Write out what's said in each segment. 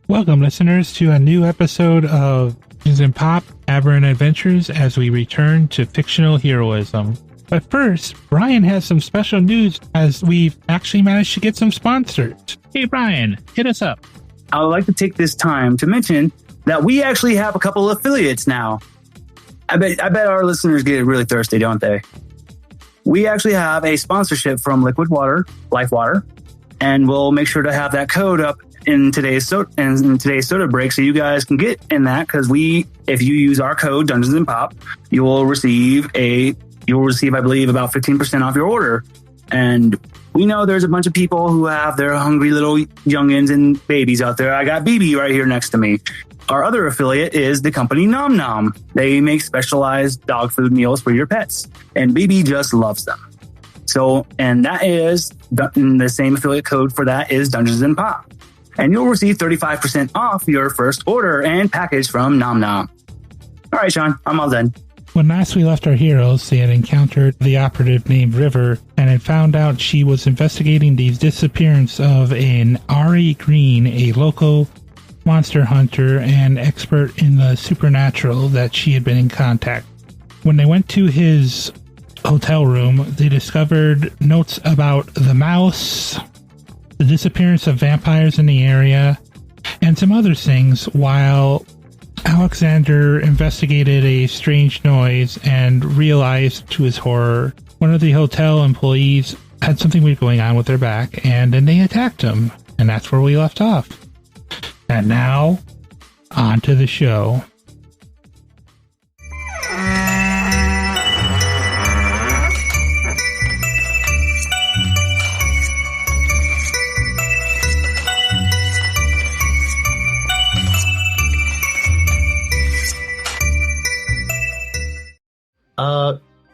Welcome, listeners, to a new episode of Dungeons and Pop Aberrant Adventures as we return to fictional heroism. But first, Brian has some special news as we've actually managed to get some sponsors. Hey, Brian, hit us up. I would like to take this time to mention that we actually have a couple of affiliates now. I bet our listeners get really thirsty, don't they? We actually have a sponsorship from Liquid Water, Life Water, and we'll make sure to have that code up in today's soda break, so you guys can get in that. Because if you use our code Dungeons and Pop, you will receive, I believe, about 15% off your order. And we know there's a bunch of people who have their hungry little youngins and babies out there. I got BB right here next to me. Our other affiliate is the company Nom Nom. They make specialized dog food meals for your pets, and BB just loves them. So, and that is the same affiliate code for that is Dungeons and Pop. And you'll receive 35% off your first order and package from Nom Nom. All right, Sean, I'm all done. When last we left our heroes, they had encountered the operative named River and had found out she was investigating the disappearance of an Ari Green, a local monster hunter and expert in the supernatural that she had been in contact. When they went to his hotel room, they discovered notes about the mouse, the disappearance of vampires in the area, and some other things, while Alexander investigated a strange noise and realized, to his horror, one of the hotel employees had something weird going on with their back, and then they attacked him. And that's where we left off. And now, on to the show.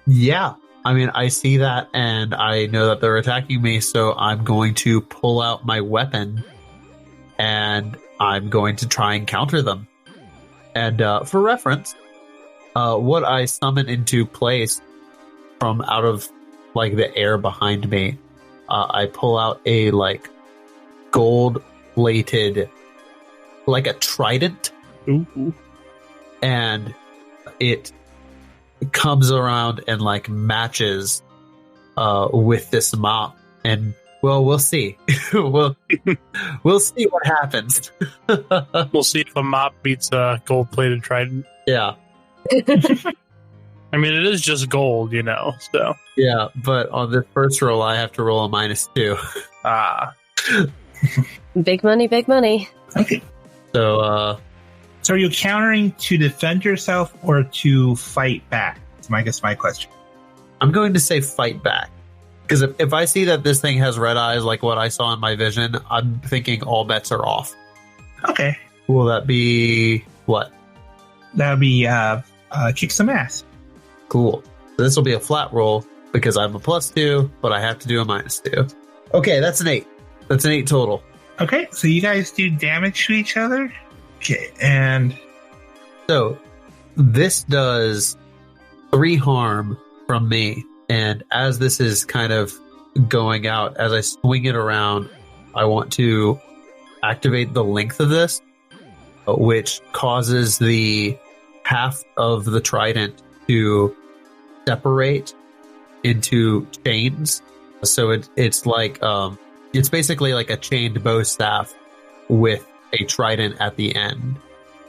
Yeah. I mean, I see that and I know that they're attacking me, so I'm going to pull out my weapon and I'm going to try and counter them. And for reference, what I summon into place from out of like the air behind me, I pull out a like gold-plated, like a trident. Ooh. And it comes around and like matches with this mop, and well, we'll see. we'll see what happens. We'll see if a mop beats a gold-plated trident. Yeah. I mean, it is just gold, so. Yeah, but on the first roll, I have to roll a -2. Big money, big money. Okay. So are you countering to defend yourself or to fight back? I guess my question. I'm going to say fight back. Because if I see that this thing has red eyes like what I saw in my vision, I'm thinking all bets are off. Okay. Will that be what? That would be kick some ass. Cool. So this will be a flat roll because I'm a +2, but I have to do a -2. Okay, that's an 8. That's an 8 total. Okay, so you guys do damage to each other? Okay, and so this does 3 harm from me, and as this is kind of going out, as I swing it around, I want to activate the length of this, which causes the half of the trident to separate into chains. So it's like it's basically like a chained bow staff with a trident at the end.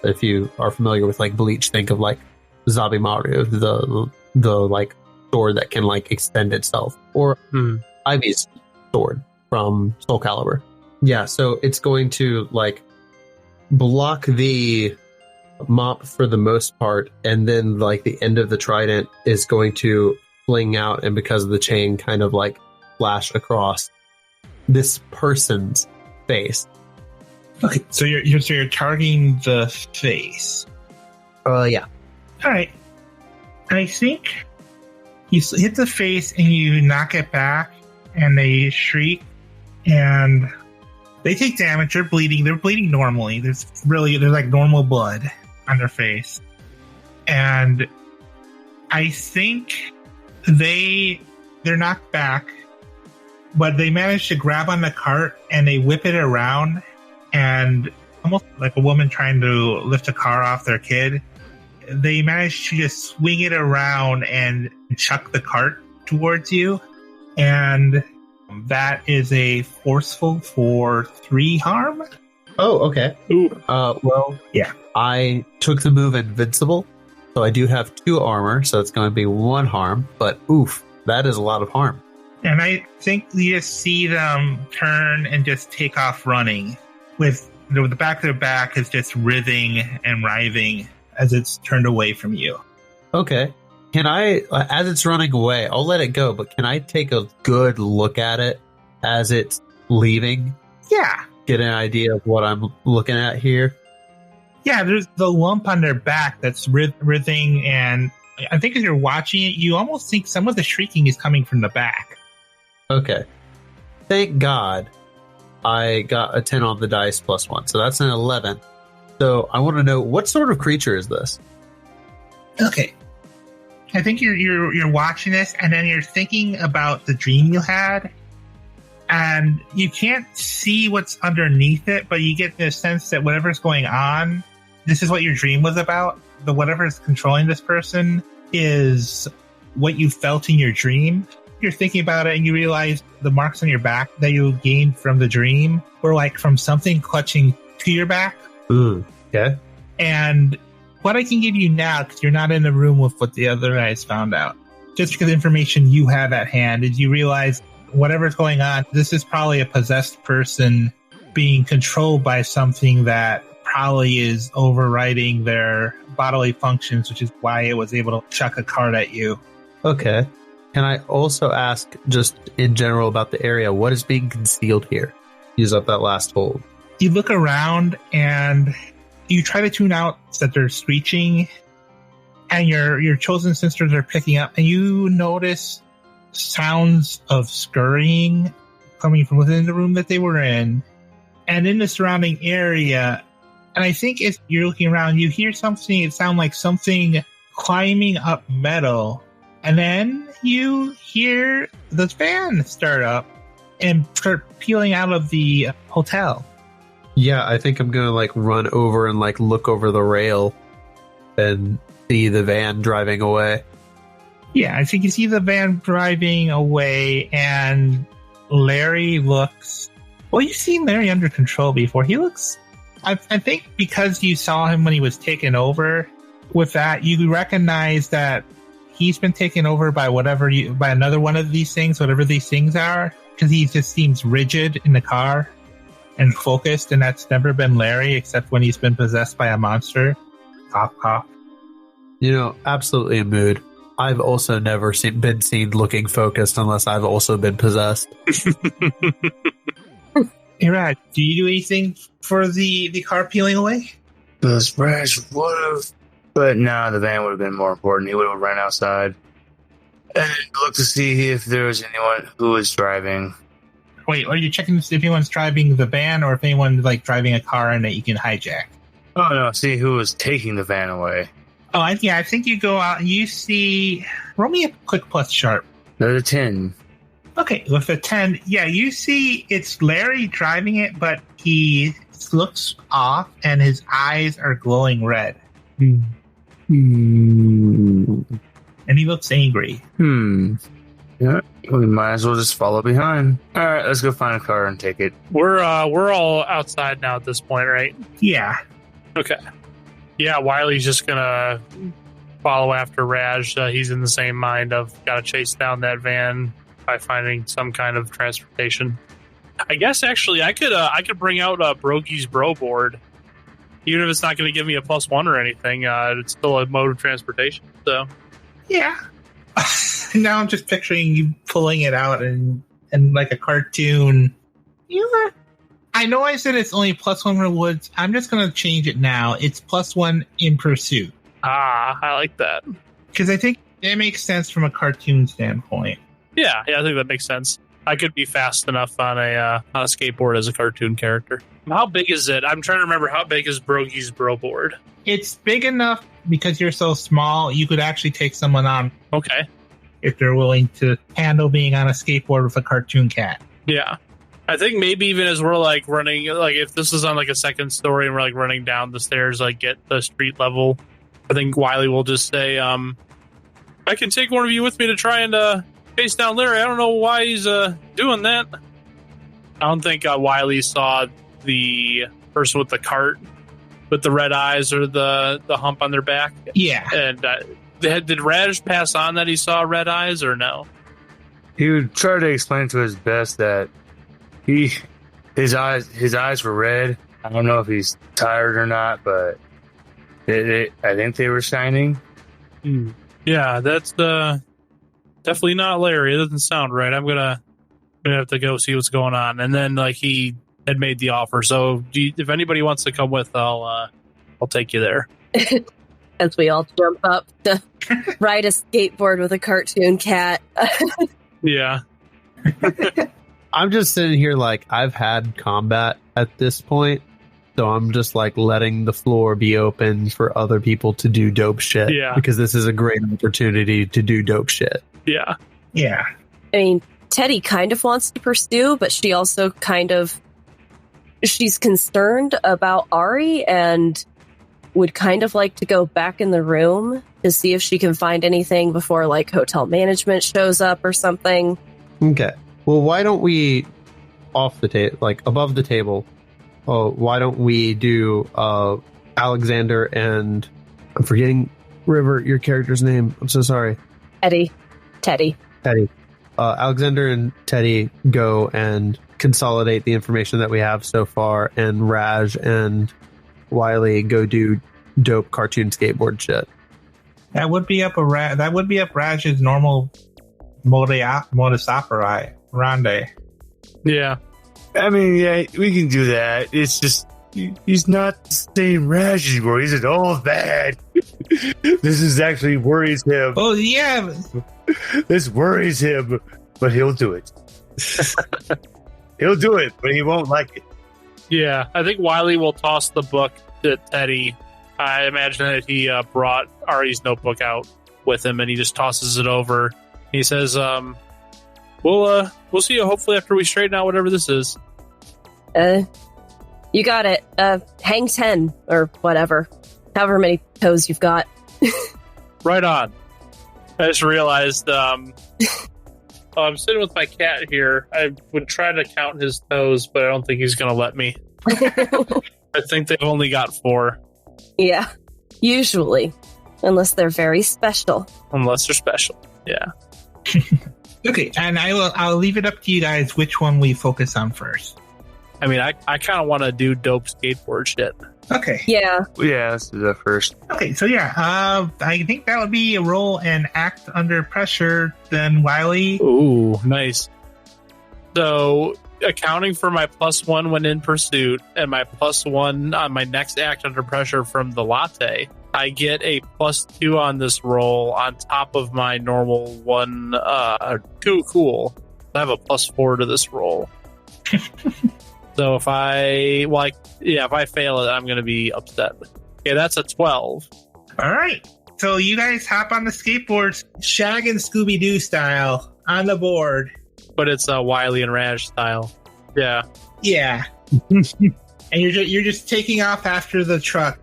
If you are familiar with like Bleach, think of like Zabimaru, the like sword that can like extend itself, or Ivy's sword from Soul Calibur. Yeah, so it's going to like block the mop for the most part, and then like the end of the trident is going to fling out, and because of the chain, kind of like flash across this person's face. Okay, so you're targeting the face. Yeah. All right. I think you hit the face and you knock it back, and they shriek, and they take damage. They're bleeding. They're bleeding normally. There's like normal blood on their face, and I think they're knocked back, but they manage to grab on the cart and they whip it around. And almost like a woman trying to lift a car off their kid. They manage to just swing it around and chuck the cart towards you. And that is a forceful for 3 harm. Oh, okay. Ooh. Well, Yeah. I took the move invincible, so I do have 2 armor, so it's going to be 1 harm. But oof, that is a lot of harm. And I think you just see them turn and just take off running with the back of their back is just writhing and writhing as it's turned away from you. Okay. Can I, as it's running away, I'll let it go, but can I take a good look at it as it's leaving? Yeah. Get an idea of what I'm looking at here? Yeah, there's the lump on their back that's writhing, and I think as you're watching it, you almost think some of the shrieking is coming from the back. Okay. Thank God I got a 10 on the dice plus 1, so that's an 11. So I want to know, what sort of creature is this? Okay. I think you're watching this, and then you're thinking about the dream you had, and you can't see what's underneath it, but you get the sense that whatever's going on, this is what your dream was about. The whatever's controlling this person is what you felt in your dream. You're thinking about it, and you realize the marks on your back that you gained from the dream were like from something clutching to your back. Ooh, okay. And what I can give you now, because you're not in the room with what the other guys found out, just because the information you have at hand, is you realize whatever's going on, this is probably a possessed person being controlled by something that probably is overriding their bodily functions, which is why it was able to chuck a card at you. Okay. Can I also ask, just in general about the area, what is being concealed here? Use up that last hold. You look around and you try to tune out that they're screeching, and your chosen sisters are picking up, and you notice sounds of scurrying coming from within the room that they were in and in the surrounding area. And I think if you're looking around, you hear something, it sounds like something climbing up metal, and then you hear the van start up and start peeling out of the hotel. Yeah, I think I'm going to run over and look over the rail and see the van driving away. Yeah, I think you see the van driving away, and Larry looks... Well, you've seen Larry under control before. He looks... I think because you saw him when he was taken over, with that, you recognize that he's been taken over by by another one of these things, whatever these things are, because he just seems rigid in the car and focused, and that's never been Larry except when he's been possessed by a monster. Cough, cough. Absolutely a mood. I've also never been seen looking focused unless I've also been possessed. Hey, Rad, do you do anything for the car peeling away? The splash would have, but no, the van would have been more important. He would have run outside and looked to see if there was anyone who was driving. Wait, are you checking if anyone's driving the van or if anyone's driving a car and that you can hijack? Oh no, see who was taking the van away. Oh, I think you go out and you see... Roll me a quick plus sharp. There's a 10. Okay, with a 10, yeah, you see it's Larry driving it, but he looks off and his eyes are glowing red. And he looks angry. Yeah, we might as well just follow behind. All right, let's go find a car and take it. We're all outside now at this point, right? Yeah. Okay. Yeah, Wiley's just gonna follow after Raj. He's in the same mind of gotta chase down that van by finding some kind of transportation. I guess actually I could bring out Brogi's Board, even if it's not going to give me a +1 or anything. It's still a mode of transportation. So yeah. Now I'm just picturing you pulling it out and like a cartoon. You know what? I know I said it's only +1 for woods. I'm just going to change it now. It's +1 in pursuit. Ah, I like that. Because I think it makes sense from a cartoon standpoint. Yeah, I think that makes sense. I could be fast enough on a skateboard as a cartoon character. How big is it? I'm trying to remember, how big is Brogi's Board? It's big enough because you're so small, you could actually take someone on. Okay. If they're willing to handle being on a skateboard with a cartoon cat. Yeah. I think maybe even as we're like running, like if this is on like a second story and we're like running down the stairs, like get the street level, I think Wiley will just say, I can take one of you with me to try and chase down Larry. I don't know why he's doing that. I don't think Wiley saw the person with the cart with the red eyes or the hump on their back. Yeah. And did Raj pass on that he saw red eyes or no? He would try to explain to his best that his eyes were red. I don't know if he's tired or not, but I think they were shining. Yeah, that's definitely not Larry. It doesn't sound right. I'm gonna have to go see what's going on. And then like he had made the offer, so if anybody wants to come with, I'll take you there. As we all jump up to ride a skateboard with a cartoon cat. Yeah. I'm just sitting here like I've had combat at this point, so I'm just like letting the floor be open for other people to do dope shit. Yeah. Because this is a great opportunity to do dope shit. Yeah. Yeah. I mean, Teddy kind of wants to pursue, but she also she's concerned about Ari and would kind of like to go back in the room to see if she can find anything before like hotel management shows up or something. Okay. Well, why don't we off the table, like above the table? Oh, why don't we do Alexander and I'm forgetting River, your character's name. I'm so sorry. Teddy. Alexander and Teddy go and consolidate the information that we have so far, and Raj and Wiley go do dope cartoon skateboard shit. That would be up Raj's normal modus operandi. Yeah. I mean, yeah, we can do that. It's just he's not the same Raj anymore. He's an old man. This is actually worries him. Oh yeah. This worries him, but he'll do it. He'll do it, but he won't like it. Yeah. I think Wiley will toss the book to Teddy. I imagine that he brought Ari's notebook out with him, and he just tosses it over. He says, we'll see you hopefully after we straighten out whatever this is. You got it. Hang 10 or whatever. However many toes you've got. Right on. I just realized I'm sitting with my cat here. I would try to count his toes, but I don't think he's going to let me. I think they've only got 4. Yeah, usually. Unless they're very special. Unless they're special, yeah. Okay, and I'll leave it up to you guys which one we focus on first. I mean, I kind of want to do dope skateboard shit. Okay. Yeah. Yeah, let's do that first. Okay, so yeah, I think that would be a roll and act under pressure, then Wiley. Ooh, nice. So, accounting for my +1 when in pursuit and my +1 on my next act under pressure from the latte, I get a +2 on this roll on top of my normal 1, 2 cool. I have a +4 to this roll. So if I fail it, I'm going to be upset. Okay, that's a 12. All right. So you guys hop on the skateboards, Shag and Scooby-Doo style, on the board. But it's Wiley and Raj style. Yeah. Yeah. And you're just taking off after the truck.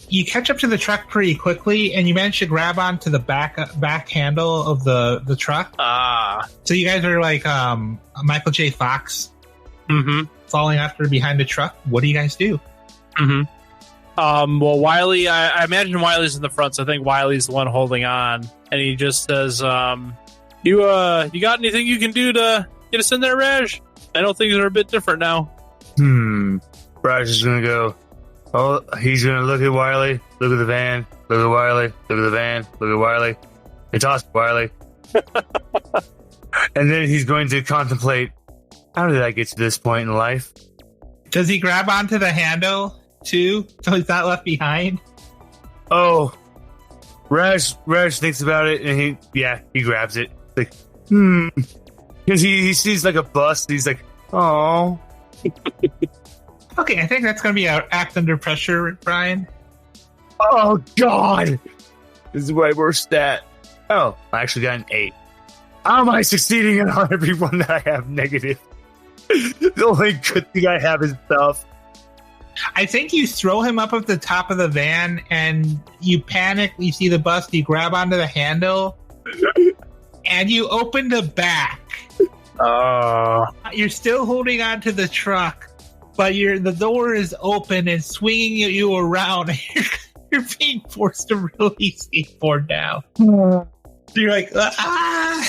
You catch up to the truck pretty quickly, and you manage to grab onto the back handle of the truck. Ah. So you guys are like Michael J. Fox. Mm-hmm. Falling after behind the truck. What do you guys do? Mm-hmm. Well, Wiley, I imagine Wiley's in the front, so I think Wiley's the one holding on, and he just says, "You got anything you can do to get us in there, Raj? I know things are a bit different now." Raj is gonna go. Oh, he's gonna look at Wiley, look at the van, look at Wiley, look at the van, look at Wiley, and toss Wiley, and then he's going to contemplate. How did I get to this point in life? Does he grab onto the handle too, so he's not left behind? Oh, Raj thinks about it, and he grabs it. Like, because he sees like a bus. He's like, oh. Okay, I think that's going to be our act under pressure, Brian. Oh God, this is my worst stat. Oh, I actually got an 8. How am I succeeding in every one that I have negative? The only good thing I have is stuff. I think you throw him up at the top of the van and you panic. You see the bus, you grab onto the handle and you open the back. You're still holding onto the truck, but the door is open and swinging you around. You're being forced to really skateboard now. You're like, ah!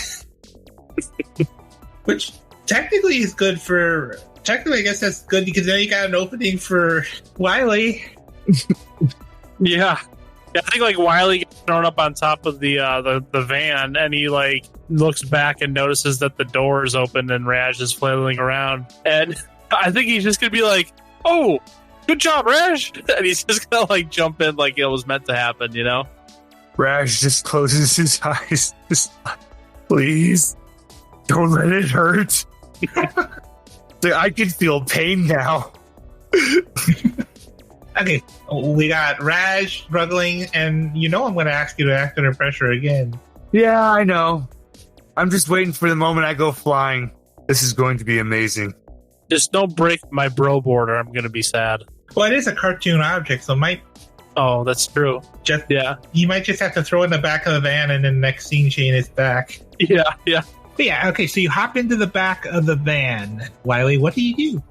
Which technically is good for... Technically, I guess that's good because now you got an opening for Wiley. Yeah. I think like Wiley gets thrown up on top of the van, and he like looks back and notices that the door is open and Raj is flailing around, and I think he's just gonna be like, "Oh, good job, Raj!" And he's just gonna like jump in like it was meant to happen, you know? Raj just closes his eyes. Just, please, don't let it hurt. I can feel pain now. Okay, we got Raj struggling, and I'm going to ask you to act under pressure again. Yeah, I know. I'm just waiting for the moment I go flying. This is going to be amazing. Just don't break my bro board or I'm going to be sad. Well, it is a cartoon object, so Oh, that's true. You might just have to throw it in the back of the van, and then the next scene, Shane is back. Yeah. But yeah, okay, so you hop into the back of the van. Wiley, what do?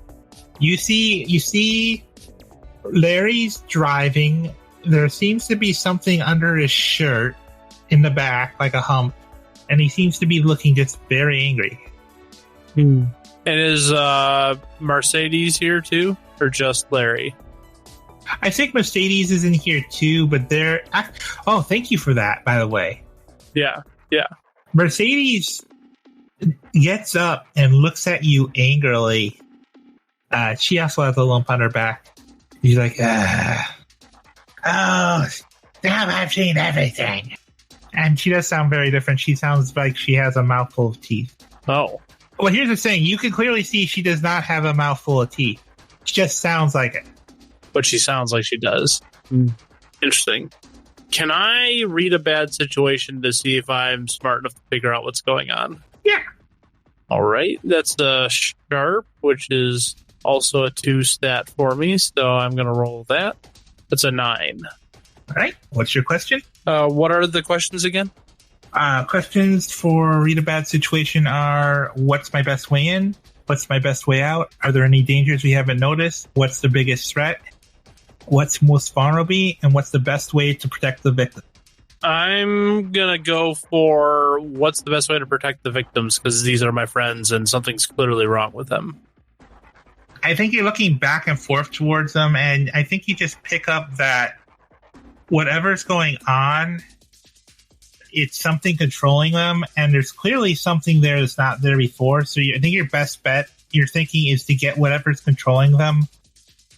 You see Larry's driving. There seems to be something under his shirt in the back, like a hump, and he seems to be looking just very angry. And is Mercedes here too, or just Larry? I think Mercedes is in here too, but they're... Oh, thank you for that, by the way. Yeah. Mercedes gets up and looks at you angrily. She also has a lump on her back. She's like, oh, damn, I've seen everything. And she does sound very different. She sounds like she has a mouthful of teeth. Oh. Well, here's the thing. You can clearly see she does not have a mouthful of teeth. She just sounds like it. But she sounds like she does. Interesting. Can I read a bad situation to see if I'm smart enough to figure out what's going on? Yeah. All right. That's a sharp, which is also a 2 stat for me, so I'm going to roll that. That's a 9. All right. What's your question? What are the questions again? Questions for read a bad situation are: what's my best way in? What's my best way out? Are there any dangers we haven't noticed? What's the biggest threat? What's most vulnerable? And what's the best way to protect the victim? I'm going to go for what's the best way to protect the victims, because these are my friends and something's clearly wrong with them. I think you're looking back and forth towards them, and I think you just pick up that whatever's going on, it's something controlling them, and there's clearly something there that's not there before. So I think your best bet, you're thinking, is to get whatever's controlling them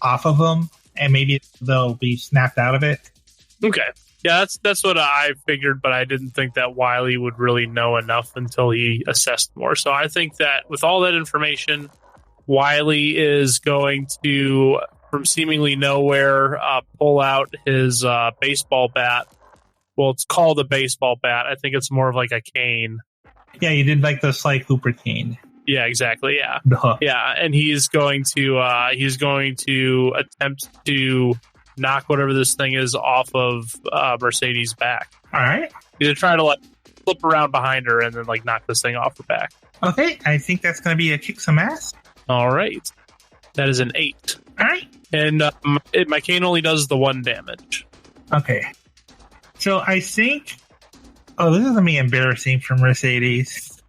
off of them, and maybe they'll be snapped out of it. Okay. Yeah, that's what I figured, but I didn't think that Wiley would really know enough until he assessed more. So I think that with all that information, Wiley is going to, from seemingly nowhere, pull out his baseball bat. Well, it's called a baseball bat. I think it's more of like a cane. Yeah, you did like the Sly Cooper cane. Yeah, exactly. Yeah, Duh. yeah, and he's going to attempt to knock whatever this thing is off of Mercedes' back. All right. He's gonna try to like flip around behind her and then like knock this thing off her back. Okay, I think that's going to be a kick some ass. All right, that is an 8. All right. And my cane only does the 1 damage. Okay. So I think... Oh, this is going to be embarrassing for Mercedes.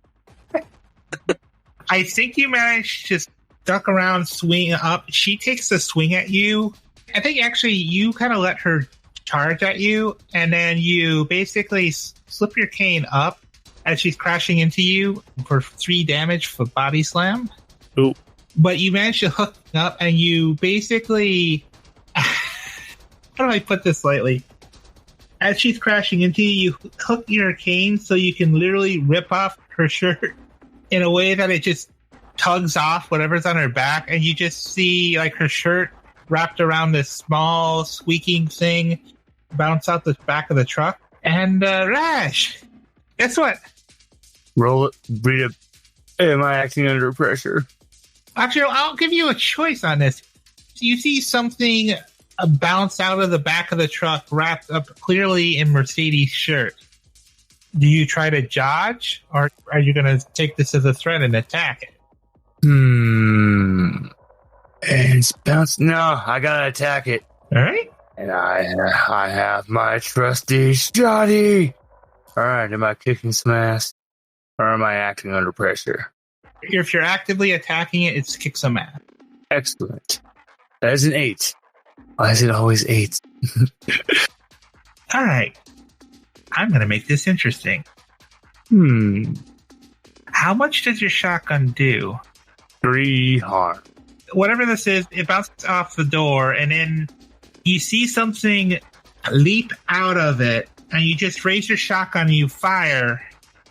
I think you managed to duck around, swing up. She takes a swing at you. I think actually you kind of let her charge at you, and then you basically slip your cane up as she's crashing into you for 3 damage for body slam. Ooh. But you managed to hook up, and you basically... How do I put this lightly? As she's crashing into you, you hook your cane so you can literally rip off her shirt in a way that it just tugs off whatever's on her back, and you just see like her shirt wrapped around this small squeaking thing bounce out the back of the truck. And Rash, guess what? Roll it. Read it. Am I acting under pressure? Actually, I'll give you a choice on this. You see something bounce out of the back of the truck, wrapped up clearly in Mercedes' shirt. Do you try to dodge, or are you going to take this as a threat and attack it? It's bounced. No, I gotta attack it. All right. And I have my trusty shotty. All right, am I kicking some ass, or am I acting under pressure? If you're actively attacking it, it's kick some ass. Excellent. That is an 8. Why is it always 8? All right. I'm going to make this interesting. How much does your shotgun do? 3 harm. Whatever this is, it bounces off the door, and then you see something leap out of it, and you just raise your shotgun and you fire,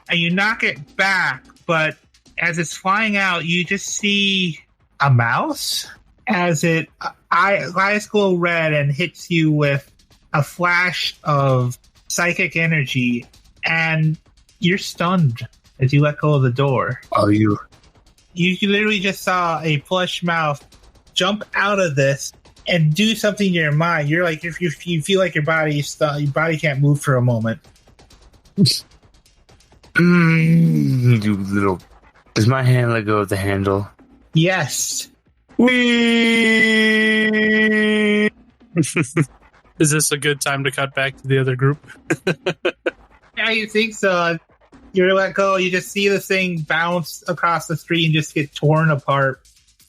and you knock it back, but as it's flying out, you just see a mouse as it eyes glow red and hits you with a flash of psychic energy, and you're stunned as you let go of the door. Oh, you literally just saw a plush mouth jump out of this and do something to your mind. You're like, if you feel like your body can't move for a moment. You little. Does my hand let go of the handle? Yes. Whee! Is this a good time to cut back to the other group? Yeah, you think so. You let go, you just see the thing bounce across the street and just get torn apart.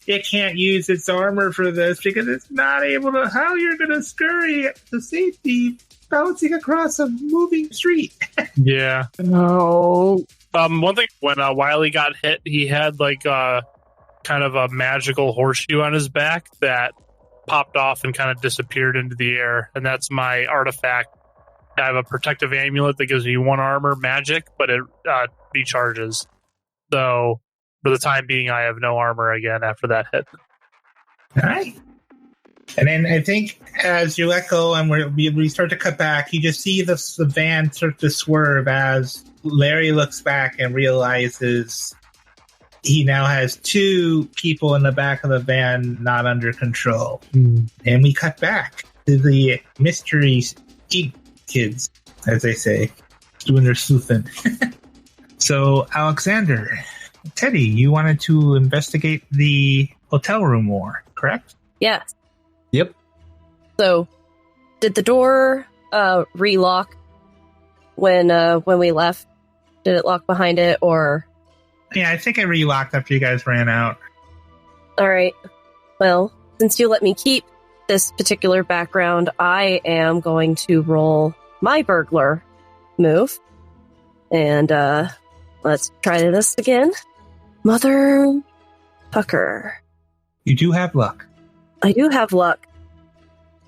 It can't use its armor for this because it's not able to. How you're going to scurry to safety bouncing across a moving street? Yeah. No. One thing, when Wiley got hit, he had like kind of a magical horseshoe on his back that popped off and kind of disappeared into the air, and that's my artifact. I have a protective amulet that gives me 1 armor magic, but it recharges. So for the time being, I have no armor again after that hit. All right. And then I think as you let go and we start to cut back, you just see the van start to swerve as Larry looks back and realizes he now has 2 people in the back of the van not under control. And we cut back to the mystery kids, as they say, doing their sleuthing. So, Alexander, Teddy, you wanted to investigate the hotel room more, correct? Yes. Yep. So, did the door relock when we left? Did it lock behind it, or? Yeah, I think I relocked after you guys ran out. All right. Well, since you let me keep this particular background, I am going to roll my burglar move. And let's try this again. Mother fucker. You do have luck. I do have luck.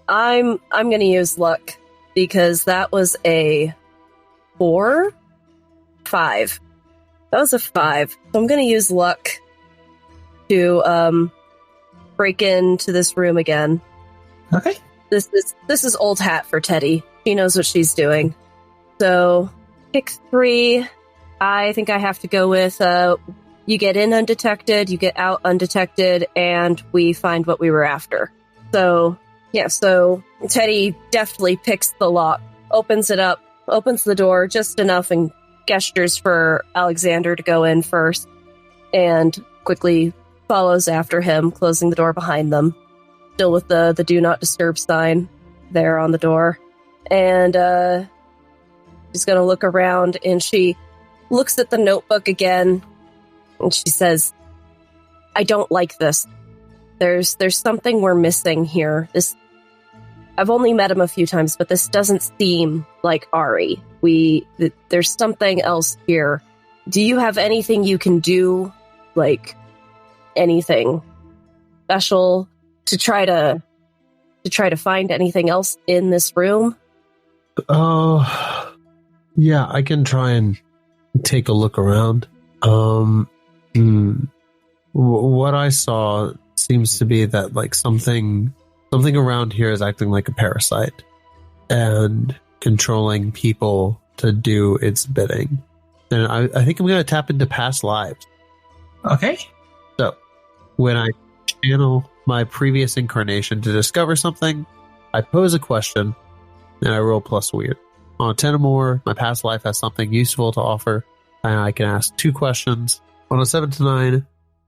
I'm going to use luck because that was a 4, 5. That was a 5. So I'm going to use luck to break into this room again. Okay. This is old hat for Teddy. She knows what she's doing. So, pick 3. I think I have to go with you get in undetected, you get out undetected, and we find what we were after. So, yeah, so Teddy deftly picks the lock, opens it up, opens the door just enough, and gestures for Alexander to go in first, and quickly follows after him, closing the door behind them, still with the do not disturb sign there on the door. And she's going to look around, and she looks at the notebook again, and she says, I don't like this. There's something we're missing here. I've only met him a few times, but this doesn't seem like Ari. There's something else here. Do you have anything you can do, like anything special to try to find anything else in this room? Yeah, I can try and take a look around. What I saw seems to be that like something around here is acting like a parasite and controlling people to do its bidding. And I think I'm going to tap into past lives. Okay. So, When I channel my previous incarnation to discover something, I pose a question, and I roll plus weird. On a 10 or more, my past life has something useful to offer, and I can ask 2 questions. On a 7 to 9,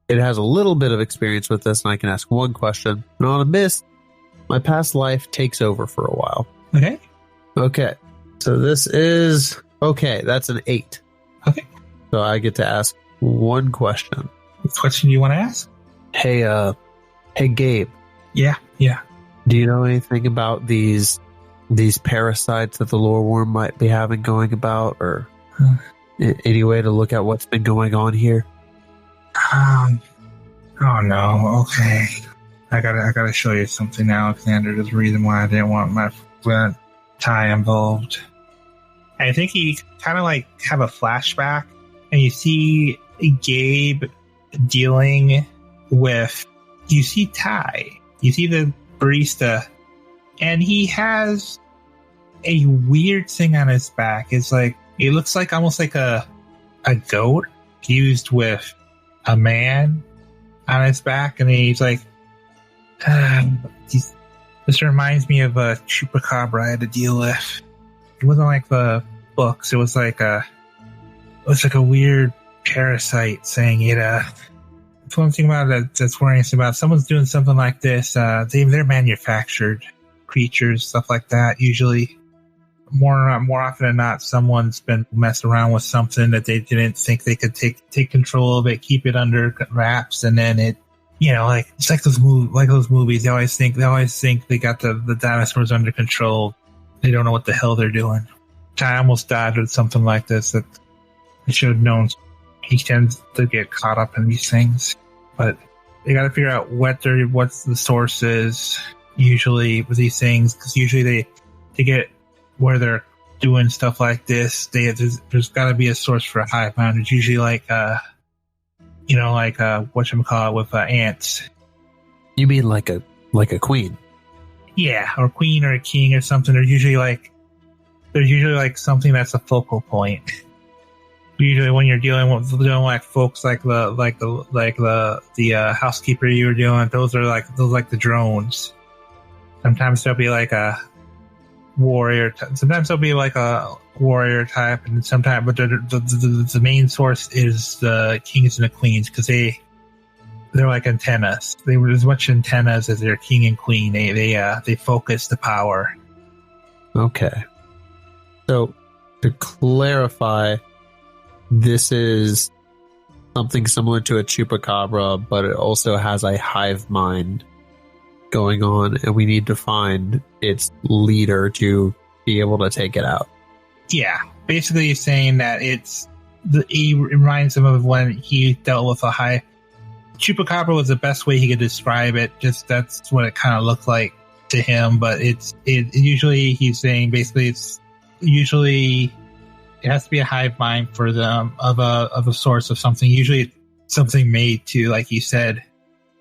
it has a little bit of experience with this, and I can ask 1 question. And on a miss, my past life takes over for a while. Okay. Okay. So this is... Okay, that's an 8. Okay. So I get to ask 1 question. What question do you want to ask? Hey, Gabe. Yeah. Do you know anything about these parasites that the lore worm might be having going about, or any way to look at what's been going on here? Oh no. Okay. I gotta show you something, Alexander. There's a reason why I didn't want my friend Ty involved. I think you kind of like have a flashback, and you see Gabe dealing with. You see Ty. You see the barista, and he has a weird thing on his back. It's like it looks like almost like a goat fused with a man on his back, and he's like, this reminds me of a chupacabra I had to deal with. It wasn't like the books. It was like a weird parasite saying it. That's one thing about it that's worrying about. Someone's doing something like this. They're manufactured creatures, stuff like that. Usually, more often than not, someone's been messing around with something that they didn't think they could take control of it, keep it under wraps, and then it. Like it's like those movies. They always think they got the dinosaurs under control. They don't know what the hell they're doing. I almost died with something like this that I should have known. He tends to get caught up in these things, but they got to figure out what the source is. Usually with these things, because usually they get where they're doing stuff like this. There's got to be a source for a hive mind. It's usually like whatchamacallit with ants. You mean like a queen? Yeah, or queen or a king or something. There's usually like something that's a focal point. Usually, when you're dealing with folks like the housekeeper you were doing, those are like the drones. Sometimes there'll be like a warrior. Sometimes there'll be like a warrior type, and sometimes, but the main source is the kings and the queens, because they're like antennas. They were as much antennas as their king and queen. They focus the power. Okay. So to clarify, this is something similar to a chupacabra, but it also has a hive mind going on, and we need to find its leader to be able to take it out. Yeah, basically he's saying that he reminds him of when he dealt with a hive. Chupacabra was the best way he could describe it. Just that's what it kind of looked like to him. But usually he's saying basically it has to be a hive mind for them of a source of something. Usually something made to, like you said.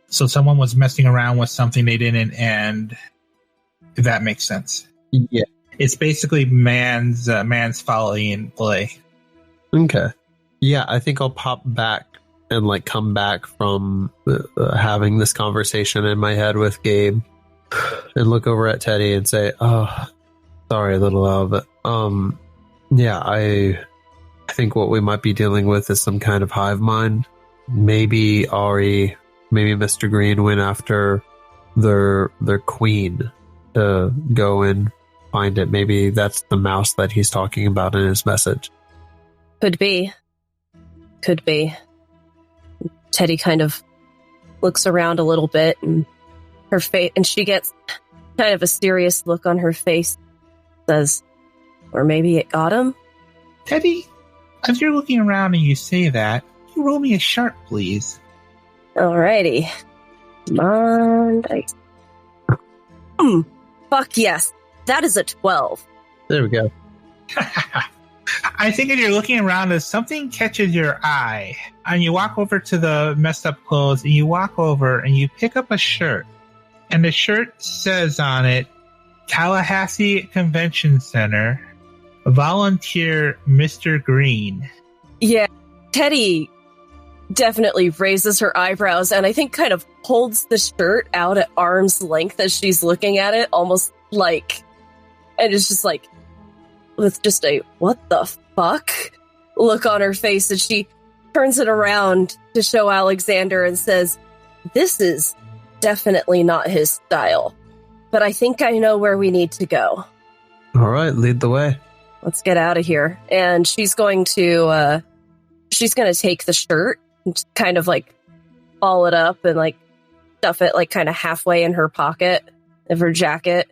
So someone was messing around with something they didn't, and if that makes sense. Yeah. It's basically man's folly in play. Okay. Yeah, I think I'll pop back and come back from having this conversation in my head with Gabe and look over at Teddy and say, "Oh, sorry, little Al, but yeah, I think what we might be dealing with is some kind of hive mind. Maybe Ari, maybe Mr. Green went after their queen to go and find it. Maybe that's the mouse that he's talking about in his message." Could be. Teddy kind of looks around a little bit, and her face, and she gets kind of a serious look on her face. Says, "Or maybe it got him." Teddy, as you're looking around and you say that, you roll me a sharp, please. Alrighty. Come on, dice. Fuck yes. That is a 12. There we go. I think if you're looking around, as something catches your eye, and you walk over to the messed up clothes, and you walk over and you pick up a shirt, and the shirt says on it, Tallahassee Convention Center, volunteer Mr. Green. Yeah, Teddy definitely raises her eyebrows and I think kind of holds the shirt out at arm's length as she's looking at it, almost like, and it's just like, with just a what the fuck look on her face, and she turns it around to show Alexander and says, "This is definitely not his style, but I think I know where we need to go." All right, lead the way. Let's get out of here. And she's going to take the shirt and kind of like ball it up and like stuff it like kind of halfway in her pocket of her jacket.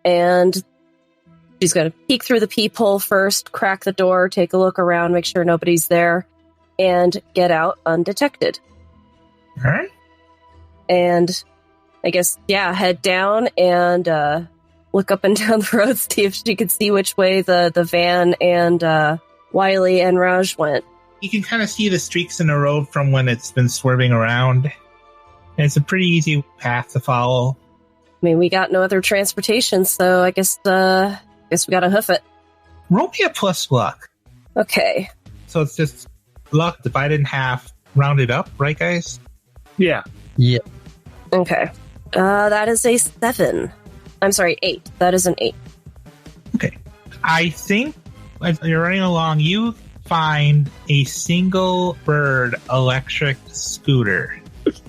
And she's going to peek through the peephole first, crack the door, take a look around, make sure nobody's there, and get out undetected. All right. And I guess, yeah, head down and look up and down the road, see if she could see which way the van and Wiley and Raj went. You can kind of see the streaks in the road from when it's been swerving around. And it's a pretty easy path to follow. I mean, we got no other transportation, so I guess we gotta hoof it. Roll me a plus luck. Okay. So it's just luck divided in half, rounded up, right, guys? Yeah. Yeah. Okay. That is a 7. I'm sorry, 8. That is an 8. Okay. I think as you're running along, you find a single bird electric scooter.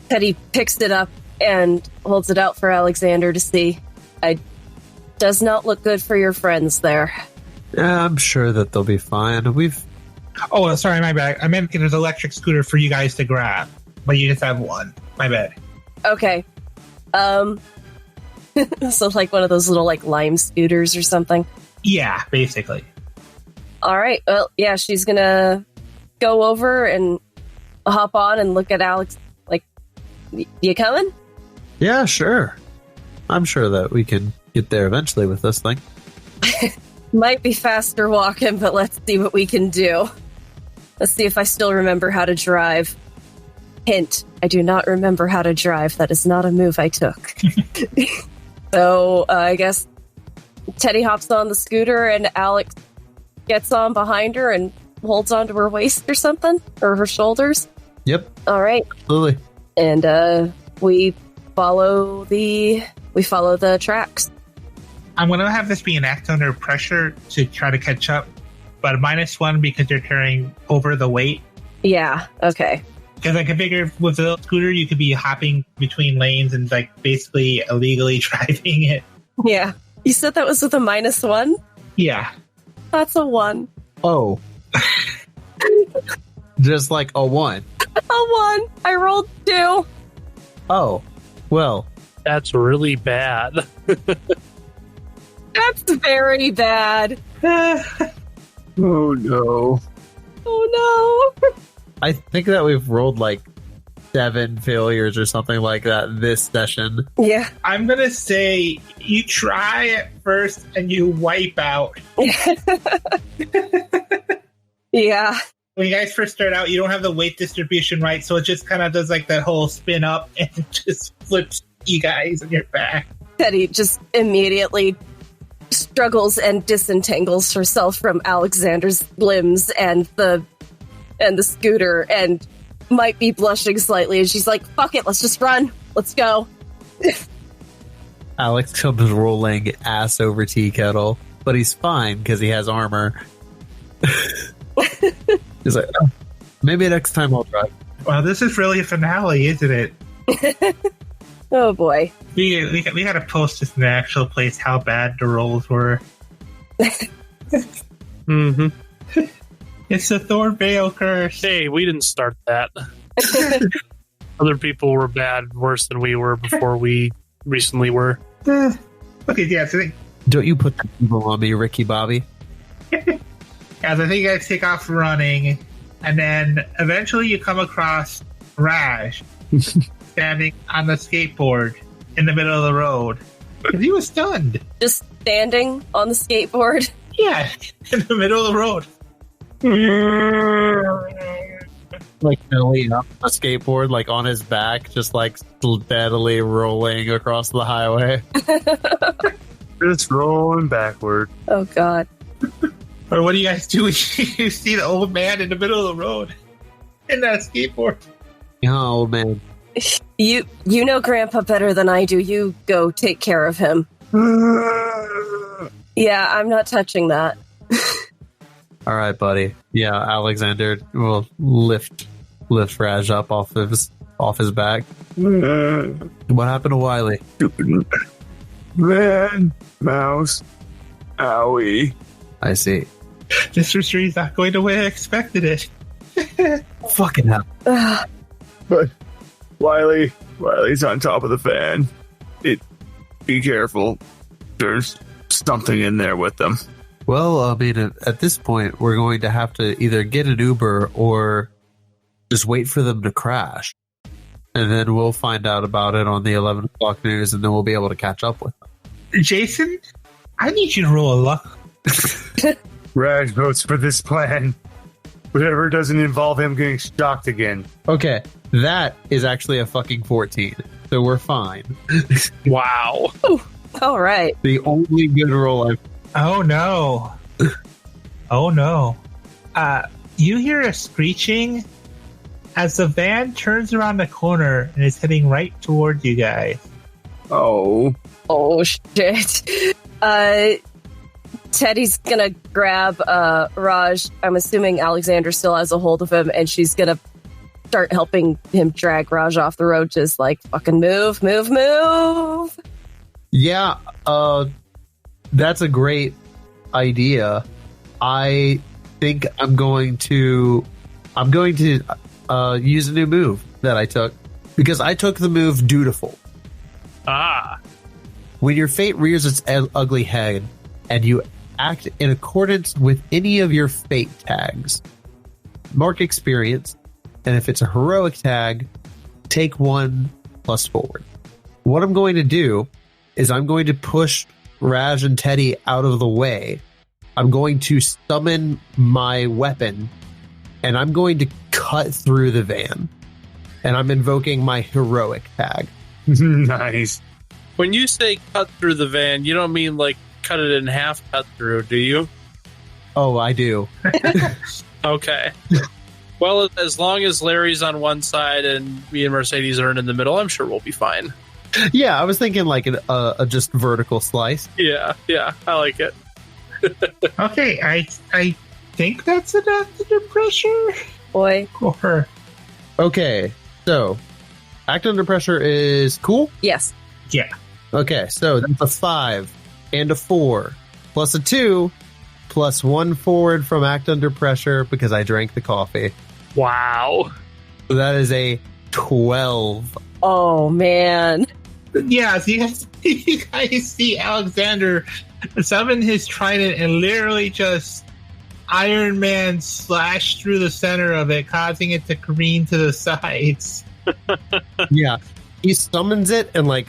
Teddy picks it up and holds it out for Alexander to see. Does not look good for your friends there. Yeah, I'm sure that they'll be fine. Oh, sorry, my bad. I meant there's an electric scooter for you guys to grab, but you just have one. My bad. Okay. So like one of those little like Lime scooters or something? Yeah, basically. All right. Well, yeah, she's gonna go over and hop on and look at Alex like, you coming? Yeah, sure. I'm sure that we can get there eventually with this thing. Might be faster walking, but let's see what we can do. Let's see if I still remember how to drive. Hint, I do not remember how to drive. That is not a move I took. So I guess Teddy hops on the scooter and Alex gets on behind her and holds onto her waist or something, or her shoulders. Yep. All right. Absolutely. And we follow the tracks. I'm going to have this be an act under pressure to try to catch up, but -1 because you're carrying over the weight. Yeah, okay. Because I can figure with the scooter, you could be hopping between lanes and like basically illegally driving it. Yeah. You said that was with a -1? Yeah. That's a 1. Oh. Just like a 1. A 1. I rolled 2. Oh. Well. That's really bad. That's very bad. Oh no. Oh no. I think that we've rolled like 7 failures or something like that this session. Yeah. I'm going to say you try at first and you wipe out. Yeah. When you guys first start out, you don't have the weight distribution right, so it just kind of does like that whole spin up and just flips you guys on your back. Teddy just immediately struggles and disentangles herself from Alexander's limbs and the scooter and might be blushing slightly, and she's like, fuck it, let's just run. Let's go. Alex comes rolling ass over tea kettle, but he's fine because he has armor. He's like, oh, maybe next time I'll drive. Well, this is really a finale, isn't it? Oh boy. We got to post this in the actual place how bad the rolls were. Mm-hmm. It's the Thornvale curse. Hey, we didn't start that. Other people were bad, worse than we were before we recently were. Okay, yeah, so Don't you put the evil on me, Ricky Bobby? Guys, I think you guys take off running, and then eventually you come across Raj standing on the skateboard in the middle of the road. Because he was stunned. Just standing on the skateboard. Yeah, in the middle of the road. Like belly up a skateboard, like on his back, just like steadily rolling across the highway. Just rolling backward. Oh god. Or what do you guys do when you see the old man in the middle of the road? in that skateboard. Yeah, old man. You know Grandpa better than I do. You go take care of him. Yeah, I'm not touching that. All right, buddy. Yeah, Alexander will lift Raj up off his back. What happened to Wiley? Stupid man, mouse, owie. I see. This retreat's not going the way I expected it. Fucking hell. But Wiley's on top of the fan. Be careful. There's something in there with them. Well, I mean, at this point, we're going to have to either get an Uber or just wait for them to crash. And then we'll find out about it on the 11 o'clock news, and then we'll be able to catch up with them. Jason, I need you to roll a luck. Raj votes for this plan. Whatever doesn't involve him getting shocked again. Okay, that is actually a fucking 14. So we're fine. Wow. All right. The only good roll I've... Oh, no. Oh, no. You hear a screeching as the van turns around the corner and is heading right towards you guys. Oh. Oh, shit. Teddy's gonna grab Raj. I'm assuming Alexander still has a hold of him, and she's gonna start helping him drag Raj off the road. Just like, fucking move. Yeah, that's a great idea. I think I'm going to use a new move that I took, because I took the move Dutiful. Ah. When your fate rears its ugly head and you act in accordance with any of your fate tags, mark experience, and if it's a heroic tag, take 1 plus forward. What I'm going to do is I'm going to push Raj and Teddy out of the way. I'm going to summon my weapon, and I'm going to cut through the van. And I'm invoking my heroic tag. Nice. When you say cut through the van, you don't mean like cut it in half cut through, do you? Oh, I do. Okay. Well, as long as Larry's on one side and me and Mercedes are in the middle, I'm sure we'll be fine. Yeah, I was thinking like a just vertical slice. Yeah, I like it. Okay, I think that's enough under pressure. Boy. Or Okay, so act under pressure is cool? Yes. yeah. Okay, so that's a 5 and a 4 plus a 2 plus 1 forward from act under pressure because I drank the coffee. Wow. So that is a 12. Oh, man. Yeah, so you guys see Alexander summon his trident and literally just Iron Man slash through the center of it, causing it to careen to the sides. Yeah, he summons it and like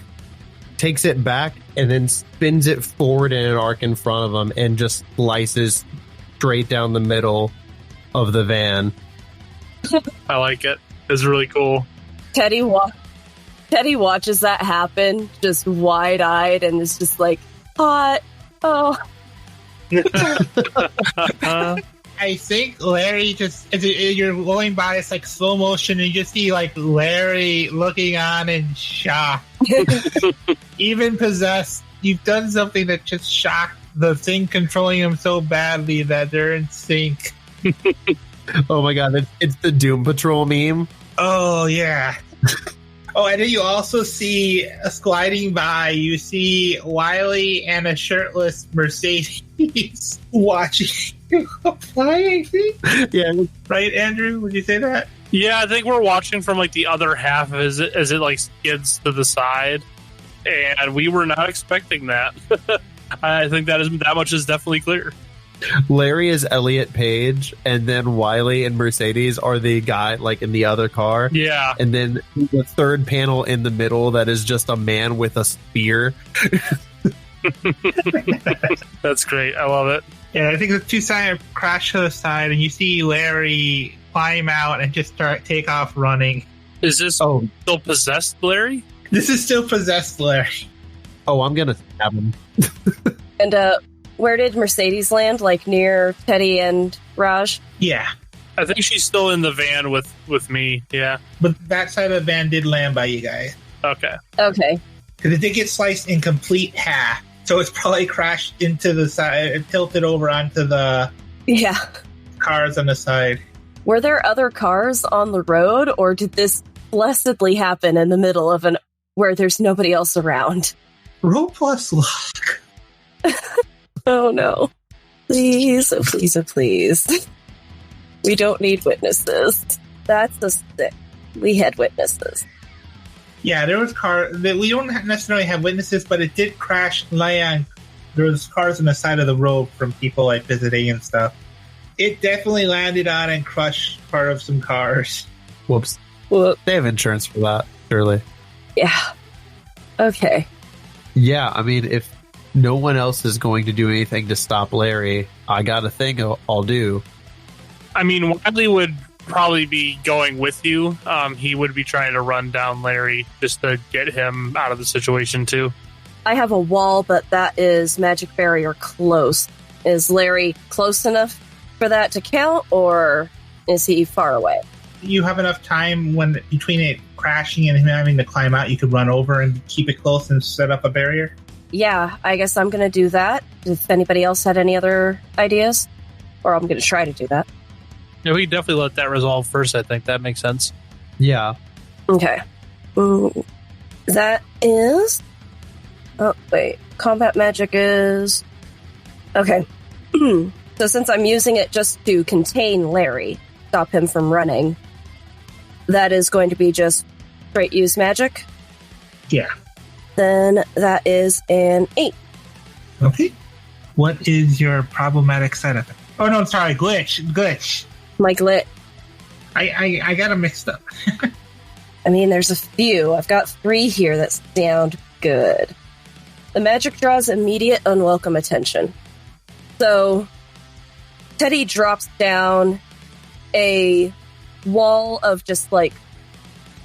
takes it back and then spins it forward in an arc in front of him and just slices straight down the middle of the van. I like it. It's really cool. Teddy watches that happen, just wide-eyed, and is just like, hot. Oh. I think Larry just, as you're going by, it's like slow motion, and you just see like Larry looking on in shock. Even possessed, you've done something that just shocked the thing controlling him so badly that they're in sync. Oh my god, it's the Doom Patrol meme. Oh, yeah. Oh, and then you also see gliding by, you see Wiley and a shirtless Mercedes watching you fly, I think. Yeah. Right, Andrew? Would you say that? Yeah, I think we're watching from like the other half as it like skids to the side, and we were not expecting that. I think that much is definitely clear. Larry is Elliot Page, and then Wiley and Mercedes are the guy like in the other car. Yeah. And then the third panel in the middle that is just a man with a spear. That's great. I love it. Yeah, I think the two sides crash to the side, and you see Larry climb out and just take off running. Is this still possessed, Larry? This is still possessed Larry. Oh, I'm gonna stab him. And where did Mercedes land? Like near Teddy and Raj? Yeah. I think she's still in the van with me. Yeah. But that side of the van did land by you guys. Okay. Okay. Because it did get sliced in complete half. So it's probably crashed into the side and tilted over onto the Yeah. cars on the side. Were there other cars on the road, or did this blessedly happen in the middle of where there's nobody else around? Roll plus luck. Oh no. Please, oh please, oh please. We don't need witnesses. That's a stick. We had witnesses. Yeah, there was cars. We don't necessarily have witnesses, but it did crash. There was cars on the side of the road from people like visiting and stuff. It definitely landed on and crushed part of some cars. Whoops. Well, They have insurance for that, surely. yeah. Okay. Yeah, I mean, if no one else is going to do anything to stop Larry, I got a thing I'll do. I mean, Wiley would probably be going with you. He would be trying to run down Larry just to get him out of the situation, too. I have a wall, but that is magic barrier close. Is Larry close enough for that to count, or is he far away? You have enough time when between it crashing and him having to climb out, you could run over and keep it close and set up a barrier? Yeah, I guess I'm going to do that. If anybody else had any other ideas, or I'm going to try to do that. Yeah, we definitely let that resolve first. I think that makes sense. Yeah. Okay. That is... Oh, wait. Combat magic is... Okay. So since I'm using it just to contain Larry, stop him from running, that is going to be just straight use magic. Yeah. Then that is an 8. Okay. What is your problematic setup? Oh, no, sorry. Glitch. My glit. I got them mixed up. I mean, there's a few. I've got 3 here that sound good. The magic draws immediate unwelcome attention. So, Teddy drops down a wall of just, like,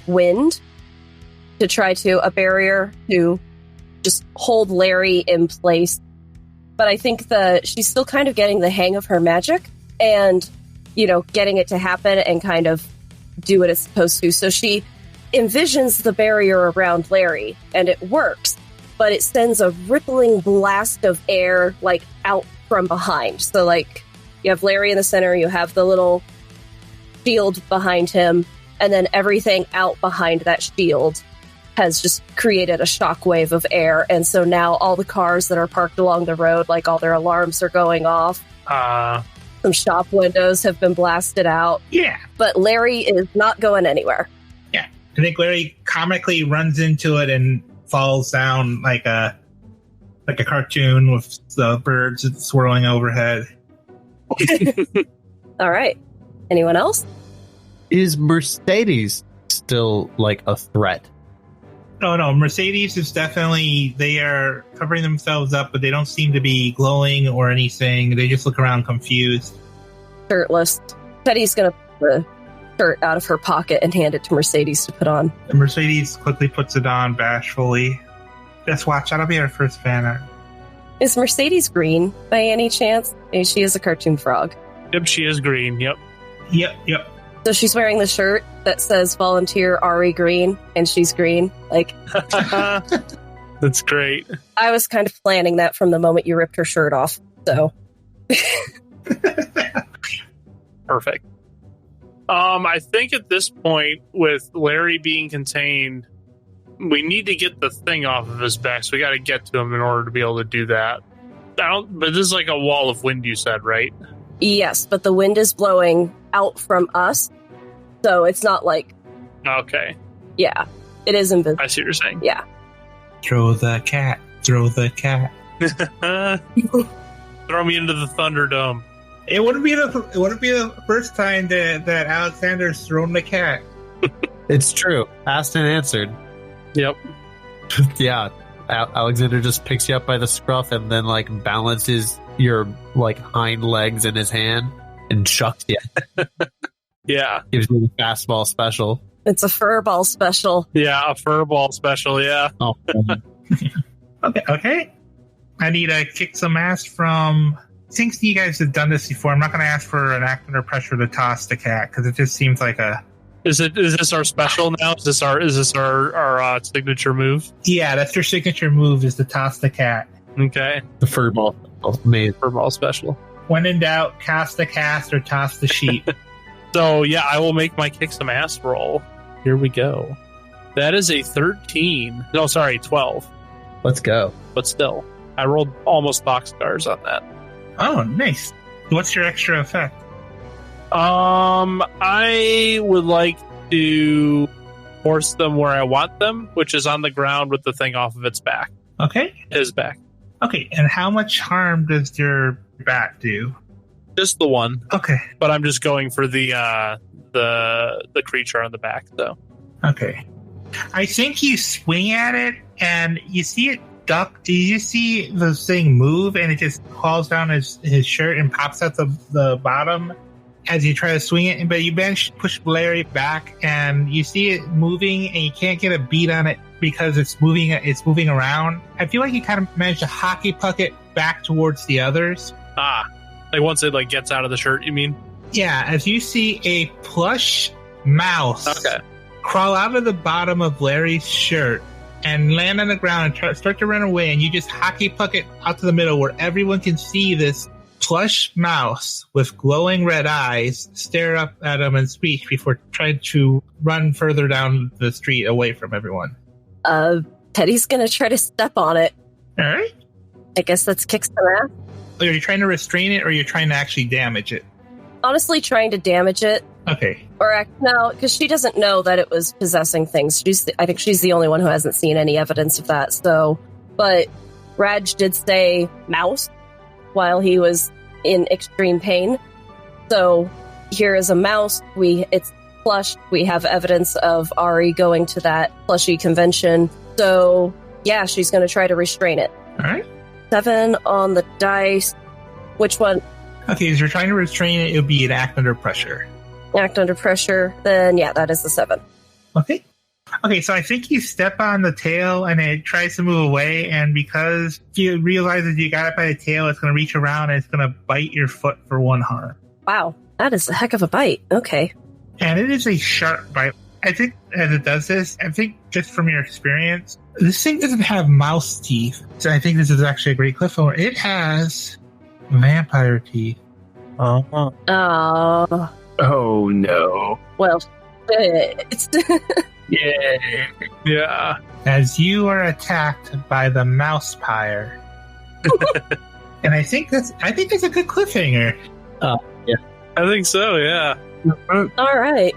wind to try to, a barrier to just hold Larry in place. But I think she's still kind of getting the hang of her magic and, you know, getting it to happen and kind of do what it's supposed to. So she envisions the barrier around Larry, and it works, but it sends a rippling blast of air, like, out from behind. So, like, you have Larry in the center, you have the little shield behind him, and then everything out behind that shield has just created a shockwave of air. And so now all the cars that are parked along the road, like, all their alarms are going off. Some shop windows have been blasted out. Yeah. But Larry is not going anywhere. Yeah. I think Larry comically runs into it and falls down like a cartoon with the birds swirling overhead. All right. Anyone else? Is Mercedes still, like, a threat? Oh, no. Mercedes is definitely... They are covering themselves up, but they don't seem to be glowing or anything. They just look around confused. Shirtless. Teddy's going to pull the shirt out of her pocket and hand it to Mercedes to put on. And Mercedes quickly puts it on bashfully. Just watch. That'll be our first banner. Is Mercedes green by any chance? She is a cartoon frog. Yep, she is green. Yep. Yep. So she's wearing the shirt that says volunteer Ari Green, and she's green. Like, That's great. I was kind of planning that from the moment you ripped her shirt off. So, Perfect. I think at this point, with Larry being contained, we need to get the thing off of his back. So we got to get to him in order to be able to do that. But this is like a wall of wind, you said, right? yes, but the wind is blowing out from us. So it's not like, Okay. yeah, it is invisible. I see what you're saying. Yeah. Throw the cat. Throw me into the Thunderdome. It wouldn't be the first time that Alexander's thrown the cat. It's true. Asked and answered. Yep. Yeah. Alexander just picks you up by the scruff and then, like, balances your, like, hind legs in his hand and chucks you. Yeah. Gives you the fastball special. It's a fur ball special. Yeah, a fur ball special, yeah. Oh, Okay. I need a kick some ass from since you guys have done this before, I'm not going to ask for an act under pressure to toss the cat because it just seems like a. Is this our special now? Is this our signature move? Yeah, that's your signature move is to toss the cat. Okay. The furball. Furball special. When in doubt, cast the cast or toss the sheet. So yeah, I will make my kick some ass roll. Here we go. That is a 13. No, sorry, 12. Let's go. But still, I rolled almost boxcars on that. Oh, nice. What's your extra effect? I would like to force them where I want them, which is on the ground with the thing off of its back. Okay. His back. Okay, and how much harm does your bat do? Just the one. Okay. But I'm just going for the creature on the back, though. Okay. I think you swing at it, and you see it duck. Do you see the thing move, and it just falls down his shirt and pops out the bottom as you try to swing it? But you push Larry back, and you see it moving, and you can't get a beat on it because it's moving around. I feel like you kind of managed to hockey puck it back towards the others. Like once it gets out of the shirt, you mean? Yeah, as you see a plush mouse crawl out of the bottom of Larry's shirt and land on the ground and start to run away, and you just hockey puck it out to the middle where everyone can see this plush mouse with glowing red eyes stare up at him and speak before trying to run further down the street away from everyone. Teddy's gonna try to step on it. All right. I guess that's kick some ass. Are you trying to restrain it, or are you trying to actually damage it? Honestly, trying to damage it. Okay. Or no, because she doesn't know that it was possessing things. I think she's the only one who hasn't seen any evidence of that. So, but Raj did say mouse while he was in extreme pain. So here is a mouse. It's plush. We have evidence of Ari going to that plushy convention. So yeah, she's going to try to restrain it. All right. 7 on the dice. Which one? Okay, if you're trying to restrain it, it would be an act under pressure. Act under pressure. Then yeah, that is the 7. Okay. Okay, so I think you step on the tail and it tries to move away, and because you realize that you got it by the tail, it's going to reach around and it's going to bite your foot for 1 harm. Wow, that is a heck of a bite. Okay. And it is a sharp bite. I think as it does this, I think just from your experience, this thing doesn't have mouse teeth. So I think this is actually a great cliffhanger. It has vampire teeth. Oh. Oh no. Well, it's Yeah. As you are attacked by the mouse pyre. And I think that's a good cliffhanger. Yeah. I think so, yeah. all right.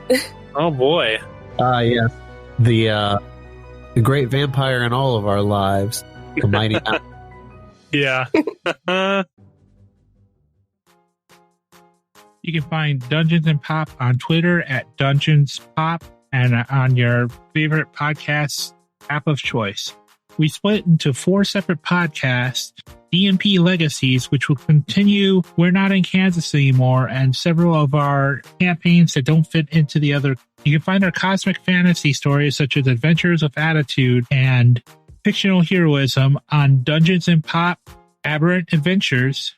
Oh boy. Yes. The great vampire in all of our lives. The mighty mouse. Yeah. You can find Dungeons and Pop on Twitter at Dungeons Pop and on your favorite podcast app of choice. We split into 4 separate podcasts, DMP Legacies, which will continue We're Not in Kansas Anymore, and several of our campaigns that don't fit into the other. You can find our cosmic fantasy stories such as Adventures of Attitude and Fictional Heroism on Dungeons and Pop Aberrant Adventures.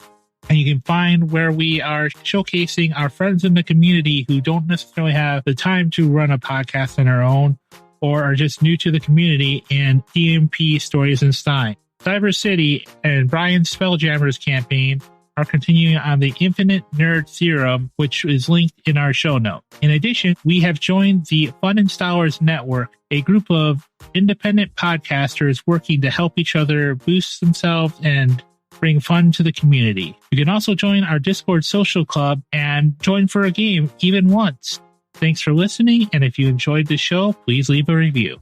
And you can find where we are showcasing our friends in the community who don't necessarily have the time to run a podcast on their own or are just new to the community, and DMP Stories in Stein. Cyber City and Brian's Spelljammers campaign are continuing on the Infinite Nerd Theorem, which is linked in our show note. In addition, we have joined the Fun Installers Network, a group of independent podcasters working to help each other boost themselves and bring fun to the community. You can also join our Discord social club and join for a game even once. Thanks for listening, and if you enjoyed the show, please leave a review.